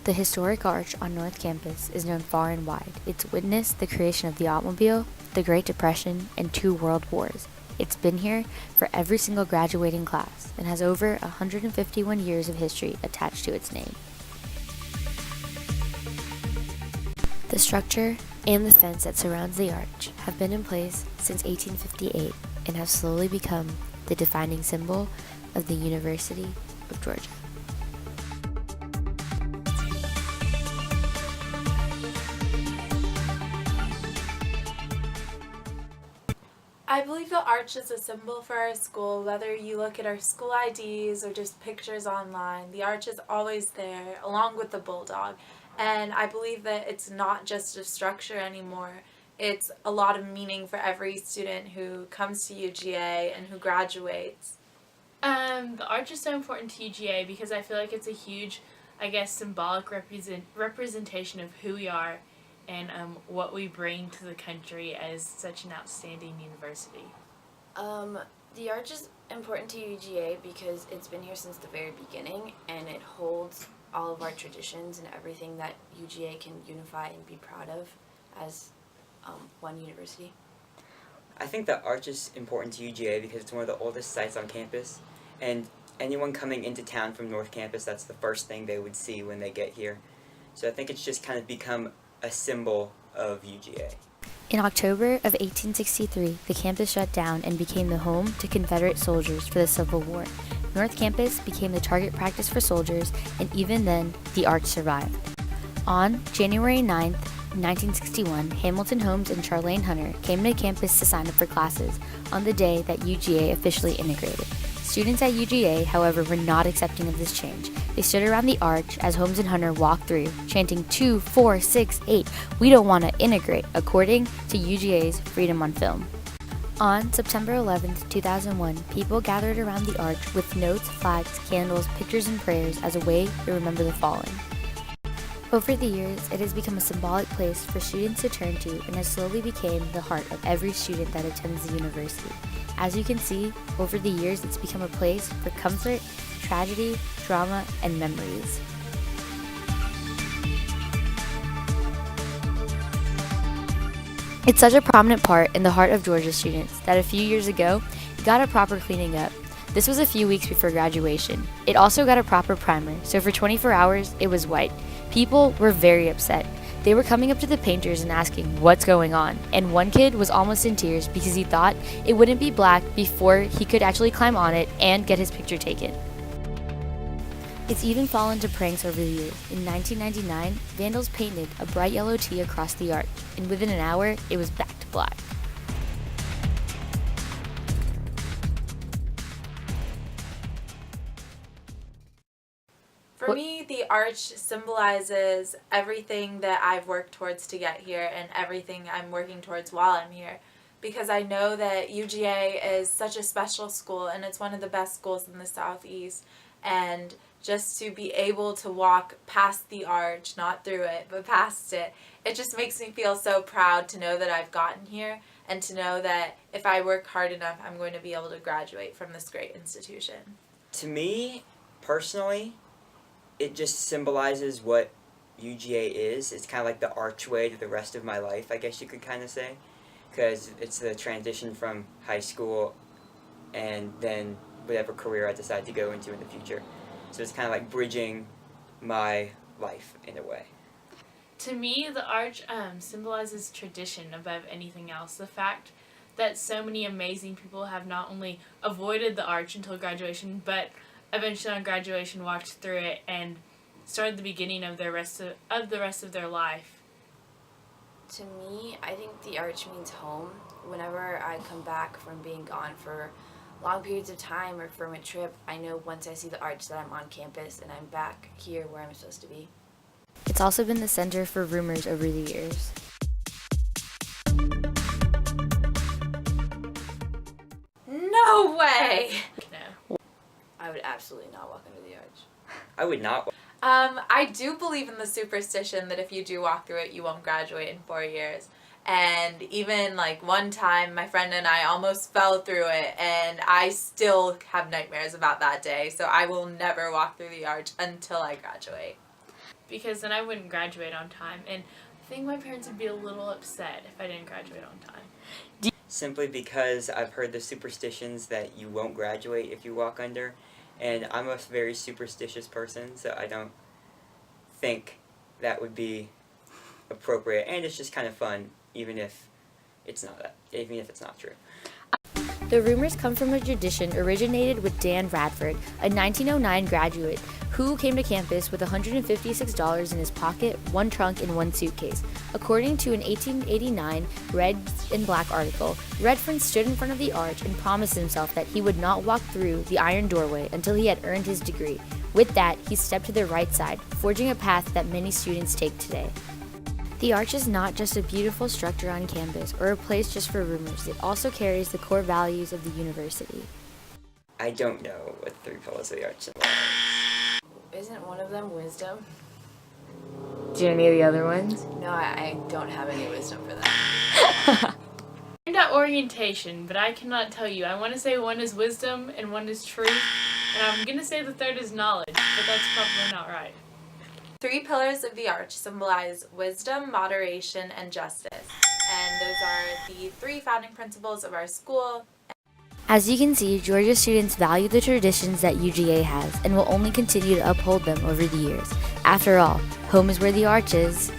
The historic arch on North Campus is known far and wide. It's witnessed the creation of the automobile, the Great Depression, and 2 world wars. It's been here for every single graduating class and has over 151 years of history attached to its name. The structure and the fence that surrounds the arch have been in place since 1858 and have slowly become the defining symbol of the University of Georgia. I believe the arch is a symbol for our school. Whether you look at our school IDs or just pictures online, the arch is always there, along with the bulldog. And I believe that it's not just a structure anymore. It's a lot of meaning for every student who comes to UGA and who graduates. The arch is so important to UGA because I feel like it's a huge, symbolic representation of who we are and what we bring to the country as such an outstanding university. The arch is important to UGA because it's been here since the very beginning and it holds all of our traditions and everything that UGA can unify and be proud of as one university. I think the arch is important to UGA because it's one of the oldest sites on campus, and anyone coming into town from North Campus, that's the first thing they would see when they get here. So I think it's just kind of become a symbol of UGA. In October of 1863, the campus shut down and became the home to Confederate soldiers for the Civil War. North Campus became the target practice for soldiers, and even then, the arch survived. On January 9, 1961, Hamilton Holmes and Charlene Hunter came to campus to sign up for classes on the day that UGA officially integrated. Students at UGA, however, were not accepting of this change. They stood around the arch as Holmes and Hunter walked through, chanting 2, 4, 6, 8, "We don't want to integrate," according to UGA's Freedom on Film. On September 11, 2001, people gathered around the arch with notes, flags, candles, pictures, and prayers as a way to remember the fallen. Over the years, it has become a symbolic place for students to turn to and has slowly become the heart of every student that attends the university. As you can see, over the years, it's become a place for comfort, tragedy, drama, and memories. It's such a prominent part in the heart of Georgia students that a few years ago, it got a proper cleaning up. This was a few weeks before graduation. It also got a proper primer, so for 24 hours, it was white. People were very upset. They were coming up to the painters and asking what's going on, and one kid was almost in tears because he thought it wouldn't be black before he could actually climb on it and get his picture taken. It's even fallen to pranks over the years. In 1999, vandals painted a bright yellow T across the arch, and within an hour, it was back to black. For me, the arch symbolizes everything that I've worked towards to get here and everything I'm working towards while I'm here. Because I know that UGA is such a special school and it's one of the best schools in the Southeast. And just to be able to walk past the arch, not through it, but past it, it just makes me feel so proud to know that I've gotten here and to know that if I work hard enough, I'm going to be able to graduate from this great institution. To me, personally, it just symbolizes what UGA is. It's kind of like the archway to the rest of my life, I guess you could kind of say, because it's the transition from high school and then whatever career I decide to go into in the future. So it's kind of like bridging my life in a way. To me, the arch symbolizes tradition above anything else. The fact that so many amazing people have not only avoided the arch until graduation, but eventually on graduation walked through it and started the beginning of the rest of their life. To me, I think the arch means home. Whenever I come back from being gone for long periods of time or from a trip, I know once I see the arch that I'm on campus and I'm back here where I'm supposed to be. It's also been the center for rumors over the years. No way! No. I would absolutely not walk under the arch. I would not. I do believe in the superstition that if you do walk through it, you won't graduate in 4 years. And even like one time, my friend and I almost fell through it, and I still have nightmares about that day. So I will never walk through the arch until I graduate. because then I wouldn't graduate on time, and I think my parents would be a little upset if I didn't graduate on time. Simply because I've heard the superstitions that you won't graduate if you walk under, and I'm a very superstitious person, so I don't think that would be appropriate, and it's just kind of fun, even if it's not true. The rumors come from a tradition originated with Dan Radford, a 1909 graduate who came to campus with $156 in his pocket, one trunk, and one suitcase. According to an 1889 Red and Black article, Redford stood in front of the arch and promised himself that he would not walk through the iron doorway until he had earned his degree. With that, he stepped to the right side, forging a path that many students take today. The Arch is not just a beautiful structure on campus or a place just for rumors. It also carries the core values of the university. I don't know what the three pillars of the arch symbolize. Isn't one of them wisdom? Do you know any of the other ones? No, I don't have any wisdom for that. I'm at orientation, but I cannot tell you. I want to say one is wisdom and one is truth, and I'm going to say the third is knowledge, but that's probably not right. 3 pillars of the arch symbolize wisdom, moderation, and justice. And those are the 3 founding principles of our school. As you can see, Georgia students value the traditions that UGA has and will only continue to uphold them over the years. After all, home is where the arch is.